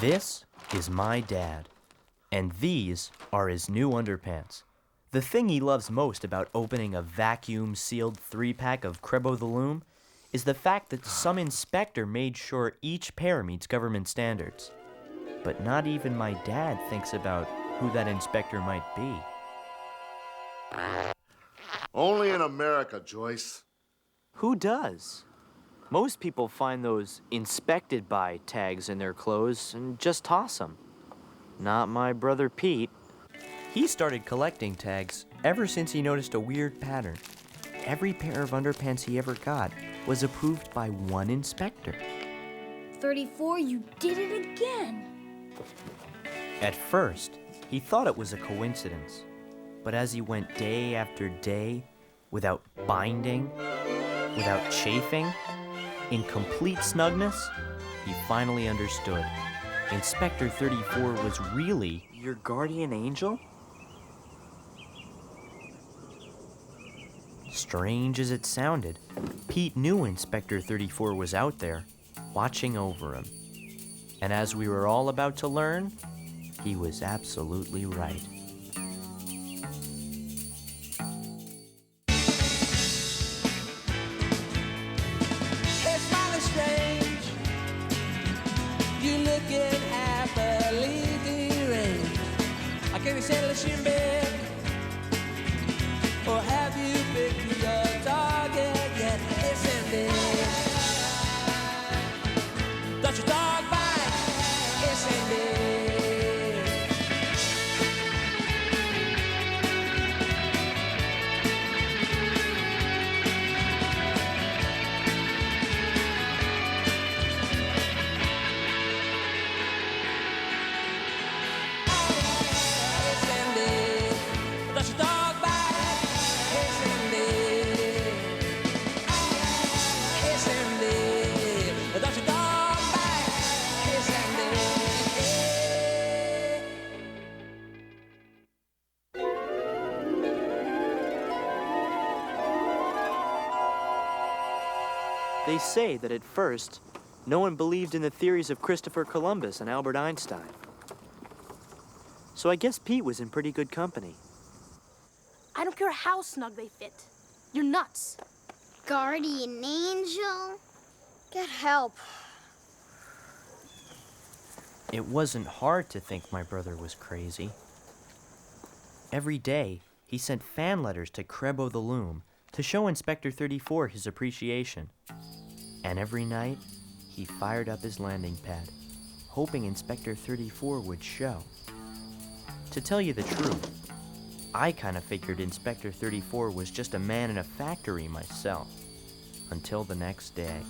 This is my dad, and these are his new underpants. The thing he loves most about opening a vacuum-sealed 3-pack of Crebo the Loom is the fact that some inspector made sure each pair meets government standards. But not even my dad thinks about who that inspector might be. Only in America, Joyce. Who does? Most people find those inspected by tags in their clothes and just toss them. Not my brother Pete. He started collecting tags ever since he noticed a weird pattern. Every pair of underpants he ever got was approved by one inspector. 34, you did it again. At first, he thought it was a coincidence. But as he went day after day, without binding, without chafing, in complete snugness, he finally understood. Inspector 34 was really your guardian angel? Strange as it sounded, Pete knew Inspector 34 was out there, watching over him. And as we were all about to learn, he was absolutely right. You looking happily deranged. Can you settle a shin bed? Or have you picked your target yet? It's ending. Don't your dog bite? It's ending. They say that at first, no one believed in the theories of Christopher Columbus and Albert Einstein. So I guess Pete was in pretty good company. I don't care how snug they fit. You're nuts. Guardian angel? Get help. It wasn't hard to think my brother was crazy. Every day, he sent fan letters to Crebo the Loom to show Inspector 34 his appreciation. And every night, he fired up his landing pad, hoping Inspector 34 would show. To tell you the truth, I kind of figured Inspector 34 was just a man in a factory myself, until the next day.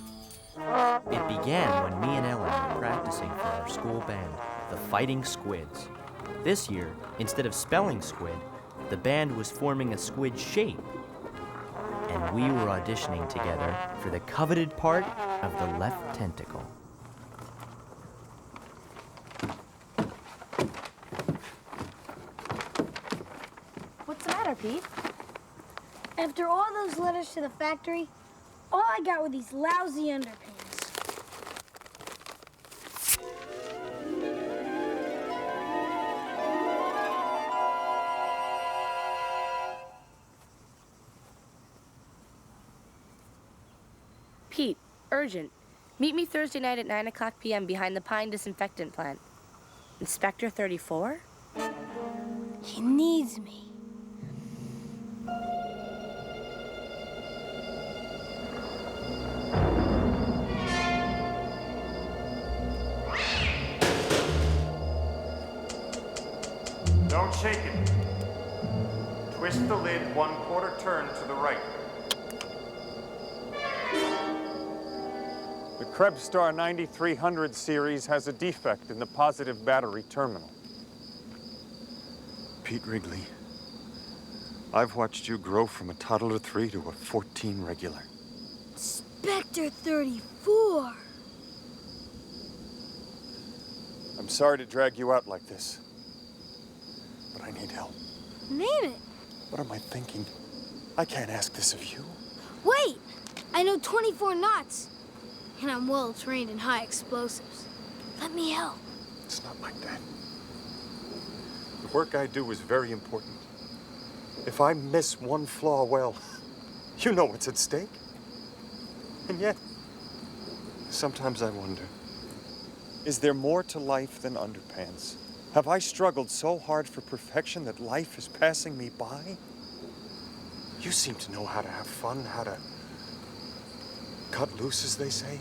It began when me and Ellen were practicing for our school band, the Fighting Squids. This year, instead of spelling squid, the band was forming a squid shape. And we were auditioning together for the coveted part of the left tentacle. What's the matter, Pete? After all those letters to the factory, all I got were these lousy underpants. Pete, urgent. Meet me Thursday night at 9 o'clock p.m. behind the Pine Disinfectant Plant. Inspector 34? He needs me. Don't shake it. Twist the lid 1/4 turn to the right. The Krebstar 9300 series has a defect in the positive battery terminal. Pete Wrigley, I've watched you grow from a toddler 3 to a 14 regular. Inspector 34. I'm sorry to drag you out like this, but I need help. Name it. What am I thinking? I can't ask this of you. Wait! I know 24 knots. And I'm well trained in high explosives. Let me help. It's not like that. The work I do is very important. If I miss one flaw, well, you know what's at stake. And yet, sometimes I wonder, is there more to life than underpants? Have I struggled so hard for perfection that life is passing me by? You seem to know how to have fun, how to cut loose, as they say.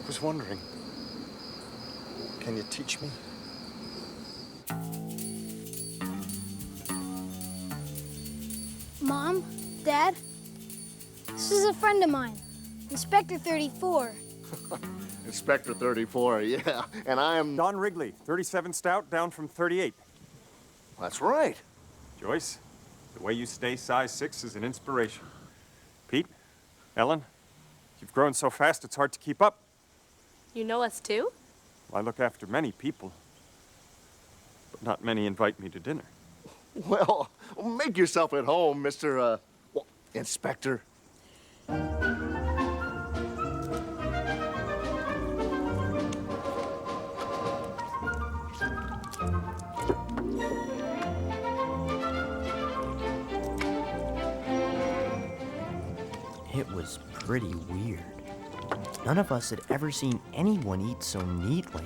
I was wondering, can you teach me? Mom, Dad, this is a friend of mine, Inspector 34. Inspector 34, yeah. And I am... Don Wrigley, 37 stout, down from 38. That's right. Joyce, the way you stay size 6 is an inspiration. Pete, Ellen, you've grown so fast it's hard to keep up. You know us too? I look after many people, but not many invite me to dinner. Well, make yourself at home, Mr. Inspector. It was pretty weird. None of us had ever seen anyone eat so neatly.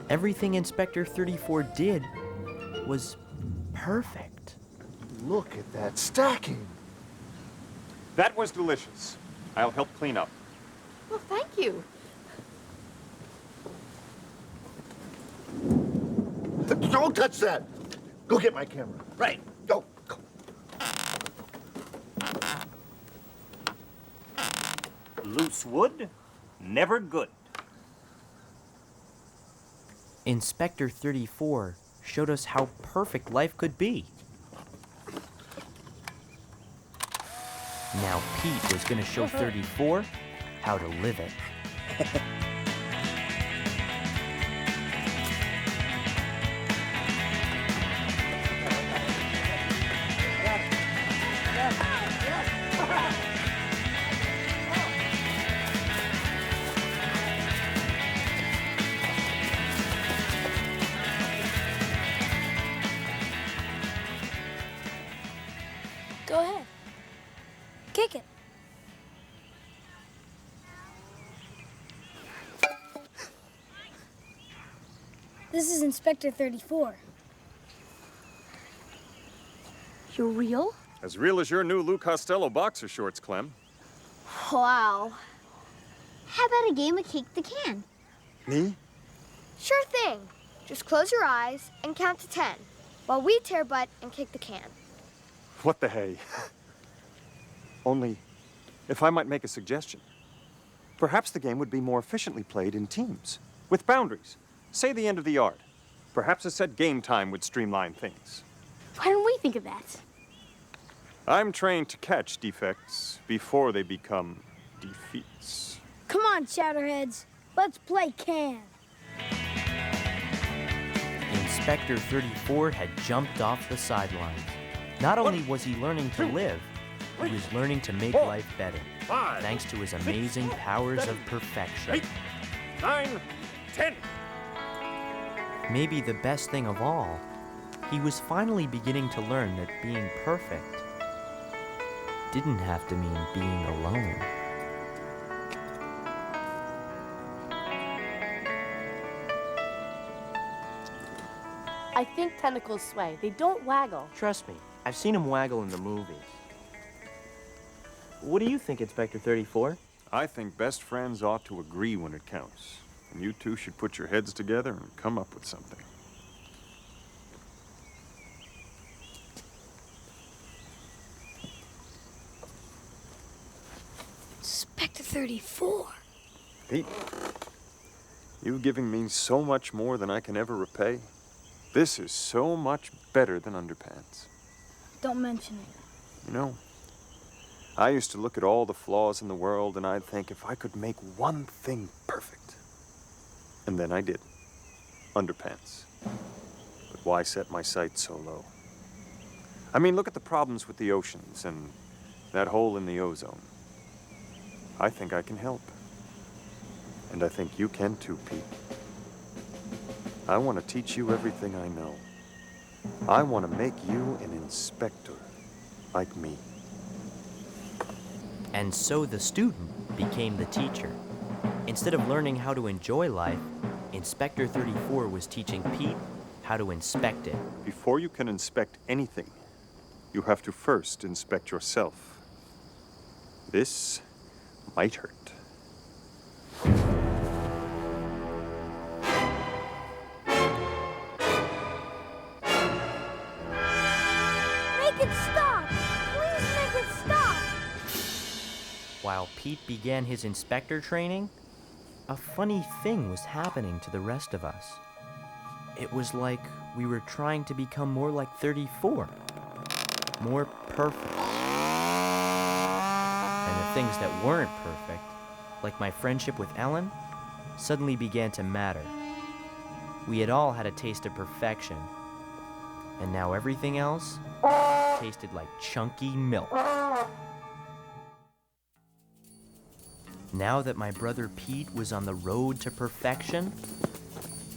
Everything Inspector 34 did was perfect. Look at that stacking. That was delicious. I'll help clean up. Well, thank you. Don't touch that. Go get my camera. Right. Go. Loose wood, never good. Inspector 34 showed us how perfect life could be. Now Pete was going to show 34 how to live it. Go ahead. Kick it. This is Inspector 34. You're real? As real as your new Lou Costello boxer shorts, Clem. Wow. How about a game of kick the can? Me? Sure thing. Just close your eyes and count to 10 while we tear butt and kick the can. What the hey? Only, if I might make a suggestion, perhaps the game would be more efficiently played in teams, with boundaries. Say the end of the yard. Perhaps a set game time would streamline things. Why didn't we think of that? I'm trained to catch defects before they become defeats. Come on, Chowderheads. Let's play can. Inspector 34 had jumped off the sidelines. Not only was he learning to live, he was learning to make life better, thanks to his amazing powers of perfection. 8, 9, 10. Maybe the best thing of all, he was finally beginning to learn that being perfect didn't have to mean being alone. I think tentacles sway. They don't waggle. Trust me, I've seen him waggle in the movies. What do you think, Inspector 34? I think best friends ought to agree when it counts. And you two should put your heads together and come up with something. Inspector 34. Pete, you've given me so much more than I can ever repay. This is so much better than underpants. Don't mention it. You know, I used to look at all the flaws in the world and I'd think if I could make one thing perfect. And then I did. Underpants. But why set my sights so low? I mean, look at the problems with the oceans and that hole in the ozone. I think I can help. And I think you can too, Pete. I want to teach you everything I know. I want to make you an inspector, like me. And so the student became the teacher. Instead of learning how to enjoy life, Inspector 34 was teaching Pete how to inspect it. Before you can inspect anything, you have to first inspect yourself. This might hurt. Make it stop! Please make it stop! While Pete began his inspector training, a funny thing was happening to the rest of us. It was like we were trying to become more like 34. More perfect. And the things that weren't perfect, like my friendship with Ellen, suddenly began to matter. We had all had a taste of perfection, and now everything else tasted like chunky milk. Now that my brother Pete was on the road to perfection,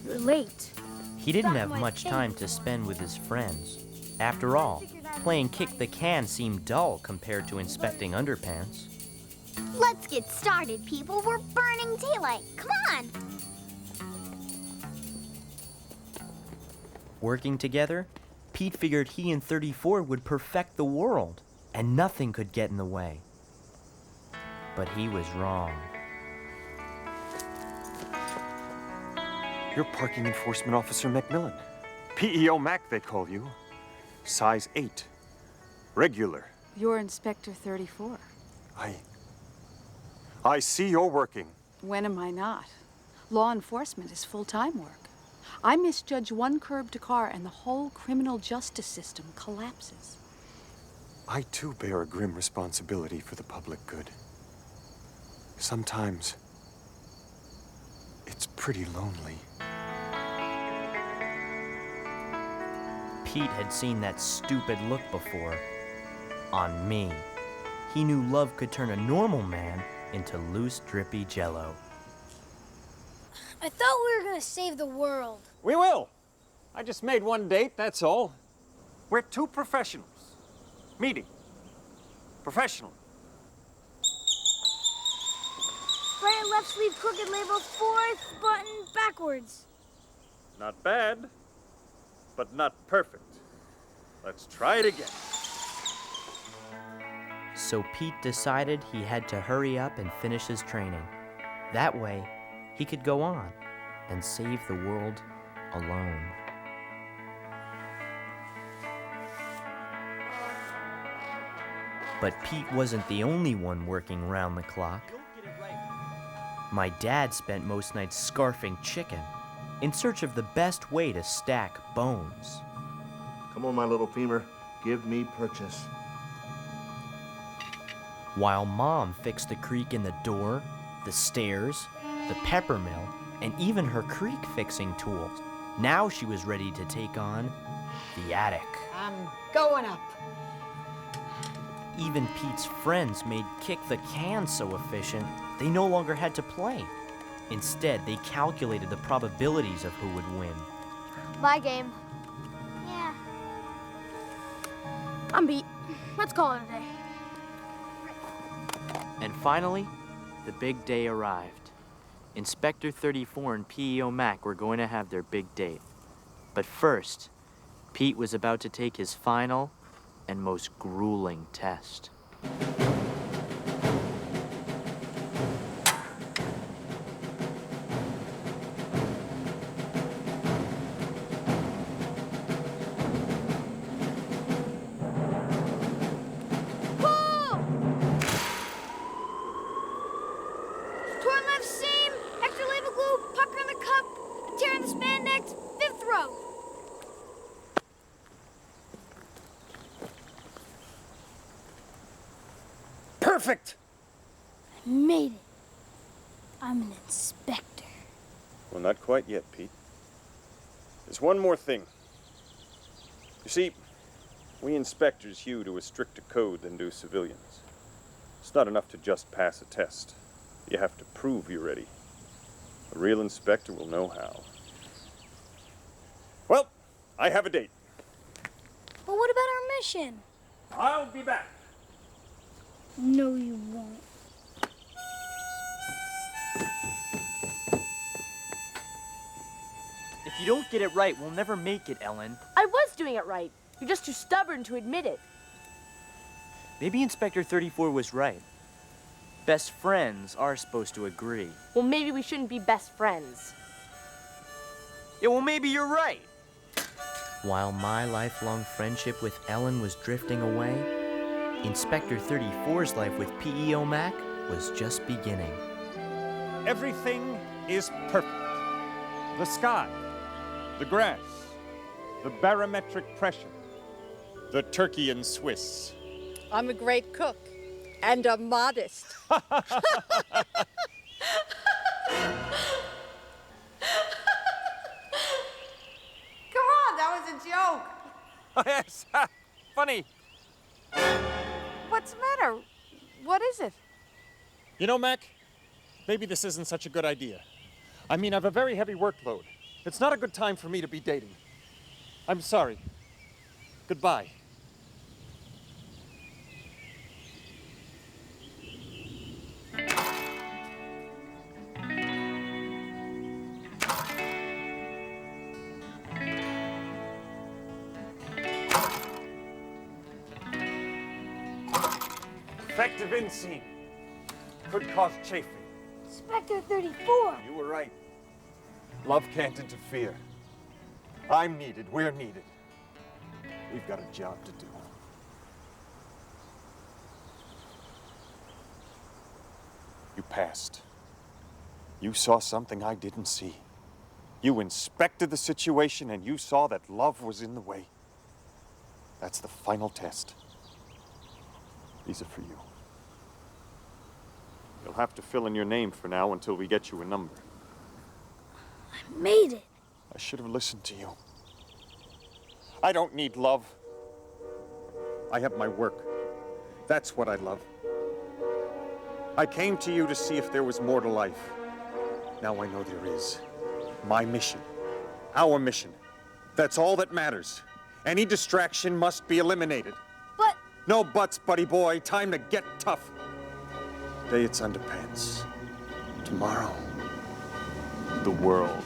You're late. he didn't Got have my much thing. time to spend with his friends. After all, playing kick the can seemed dull compared to inspecting underpants. Let's get started, people. We're burning daylight. Come on. Working together, Pete figured he and 34 would perfect the world, and nothing could get in the way. But he was wrong. You're Parking Enforcement Officer Macmillan. PEO Mac, they call you. Size 8. Regular. You're Inspector 34. I see you're working. When am I not? Law enforcement is full-time work. I misjudge one curb to car and the whole criminal justice system collapses. I too bear a grim responsibility for the public good. Sometimes it's pretty lonely. Pete had seen that stupid look before. On me. He knew love could turn a normal man into loose, drippy jello. I thought we were gonna save the world. We will. I just made one date, that's all. We're two professionals. Meeting. Professional. Right and left sleeve crooked label, fourth button backwards. Not bad, but not perfect. Let's try it again. So Pete decided he had to hurry up and finish his training. That way, he could go on and save the world alone. But Pete wasn't the only one working round the clock. My dad spent most nights scarfing chicken in search of the best way to stack bones. Come on, my little femur. Give me purchase. While Mom fixed the creak in the door, the stairs, the pepper mill, and even her creek fixing tools. Now she was ready to take on the attic. I'm going up. Even Pete's friends made kick the can so efficient, they no longer had to play. Instead, they calculated the probabilities of who would win. My game. Yeah. I'm beat. Let's call it a day. And finally, the big day arrived. Inspector 34 and PEO Mac were going to have their big date. But first, Pete was about to take his final and most grueling test. Torn left seam, extra label glue, pucker in the cup, tear in the spandex, fifth row. Perfect! I made it. I'm an inspector. Well, not quite yet, Pete. There's one more thing. You see, We inspectors hew to a stricter code than do civilians. It's not enough to just pass a test. You have to prove you're ready. A real inspector will know how. Well, I have a date. Well, what about our mission? I'll be back. No, you won't. If you don't get it right, we'll never make it, Ellen. I was doing it right. You're just too stubborn to admit it. Maybe Inspector 34 was right. Best friends are supposed to agree. Well, maybe we shouldn't be best friends. Yeah, well, maybe you're right. While my lifelong friendship with Ellen was drifting away, Inspector 34's life with PEO Mac was just beginning. Everything is perfect. The sky, the grass, the barometric pressure, the turkey and Swiss. I'm a great cook and a modest. Come on, that was a joke. Yes, funny. What's the matter? What is it? You know, Mac, maybe this isn't such a good idea. I mean, I've a very heavy workload. It's not a good time for me to be dating. I'm sorry. Goodbye. Effective inseam. Could cause chafing. Inspector 34. You were right. Love can't interfere. I'm needed. We're needed. We've got a job to do. You passed. You saw something I didn't see. You inspected the situation and you saw that love was in the way. That's the final test. These are for you. You'll have to fill in your name for now until we get you a number. I made it. I should have listened to you. I don't need love. I have my work. That's what I love. I came to you to see if there was more to life. Now I know there is. My mission. Our mission. That's all that matters. Any distraction must be eliminated. But... No buts, buddy boy. Time to get tough. Today it's underpants. Tomorrow, the world.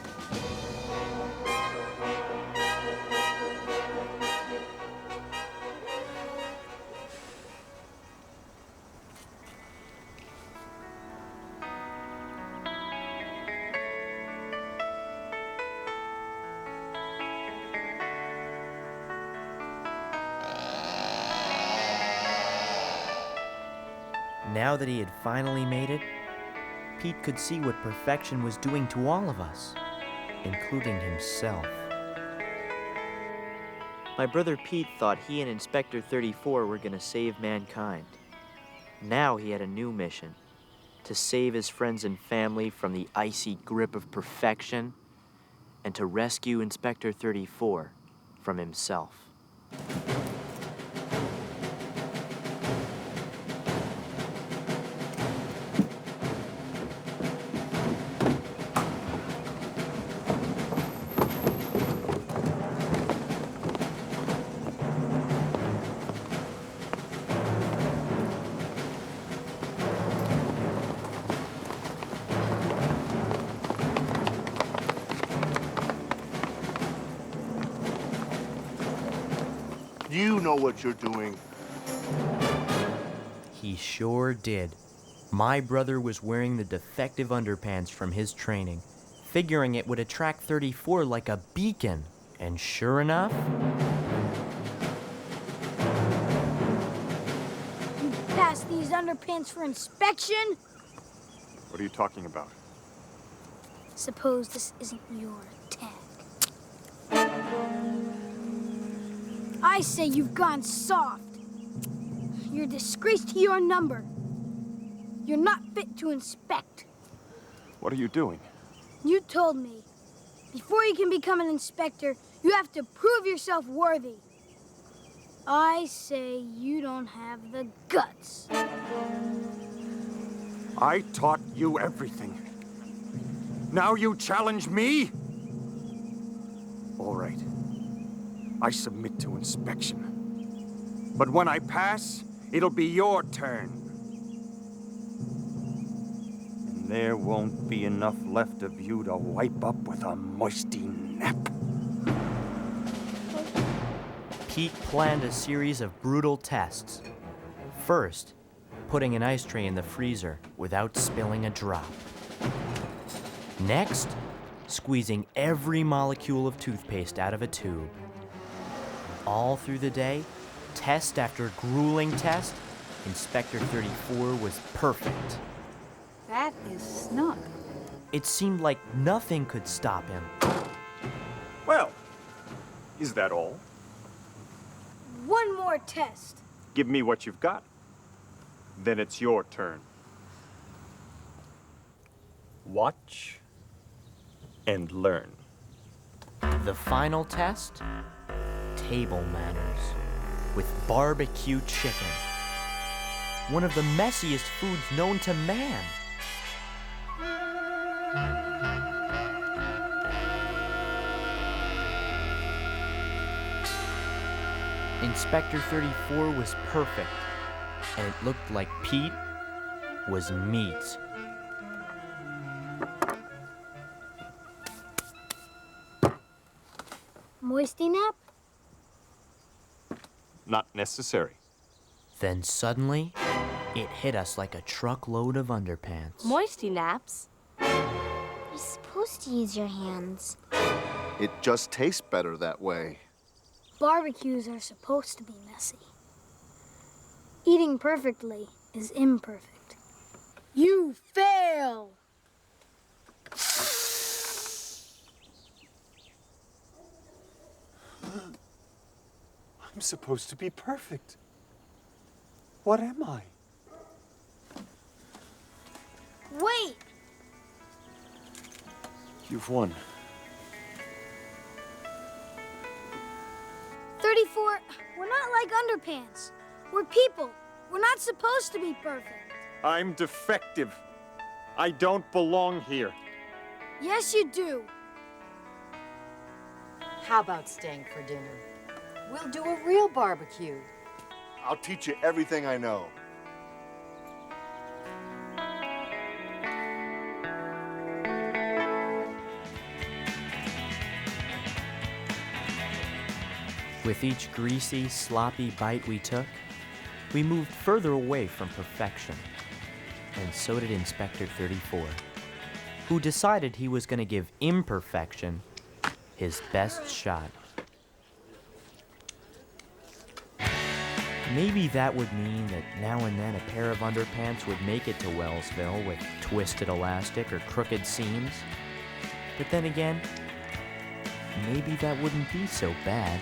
Now that he had finally made it, Pete could see what perfection was doing to all of us, including himself. My brother Pete thought he and Inspector 34 were gonna save mankind. Now he had a new mission, to save his friends and family from the icy grip of perfection and to rescue Inspector 34 from himself. You know what you're doing. He sure did. My brother was wearing the defective underpants from his training, figuring it would attract 34 like a beacon. And sure enough... You passed these underpants for inspection? What are you talking about? Suppose this isn't your tag. I say you've gone soft. You're a disgrace to your number. You're not fit to inspect. What are you doing? You told me, before you can become an inspector, you have to prove yourself worthy. I say you don't have the guts. I taught you everything. Now you challenge me? All right. I submit to inspection. But when I pass, it'll be your turn. And there won't be enough left of you to wipe up with a moisty nap. Pete planned a series of brutal tests. First, putting an ice tray in the freezer without spilling a drop. Next, squeezing every molecule of toothpaste out of a tube. All through the day, test after grueling test, Inspector 34 was perfect. That is snug. It seemed like nothing could stop him. Well, is that all? One more test. Give me what you've got. Then it's your turn. Watch and learn. The final test? Table manners. With barbecue chicken. One of the messiest foods known to man. Inspector 34 was perfect, and it looked like Pete was meat. Moisty nap? Not necessary. Then suddenly, it hit us like a truckload of underpants. Moisty naps? You're supposed to use your hands. It just tastes better that way. Barbecues are supposed to be messy. Eating perfectly is imperfect. You fail! I'm supposed to be perfect. What am I? Wait! You've won. 34, we're not like underpants. We're people. We're not supposed to be perfect. I'm defective. I don't belong here. Yes, you do. How about staying for dinner? We'll do a real barbecue. I'll teach you everything I know. With each greasy, sloppy bite we took, we moved further away from perfection. And so did Inspector 34, who decided he was going to give imperfection his best shot. Maybe that would mean that now and then a pair of underpants would make it to Wellsville with twisted elastic or crooked seams. But then again, maybe that wouldn't be so bad.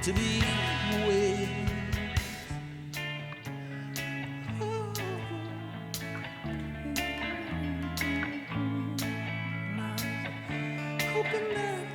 To be with. Coconut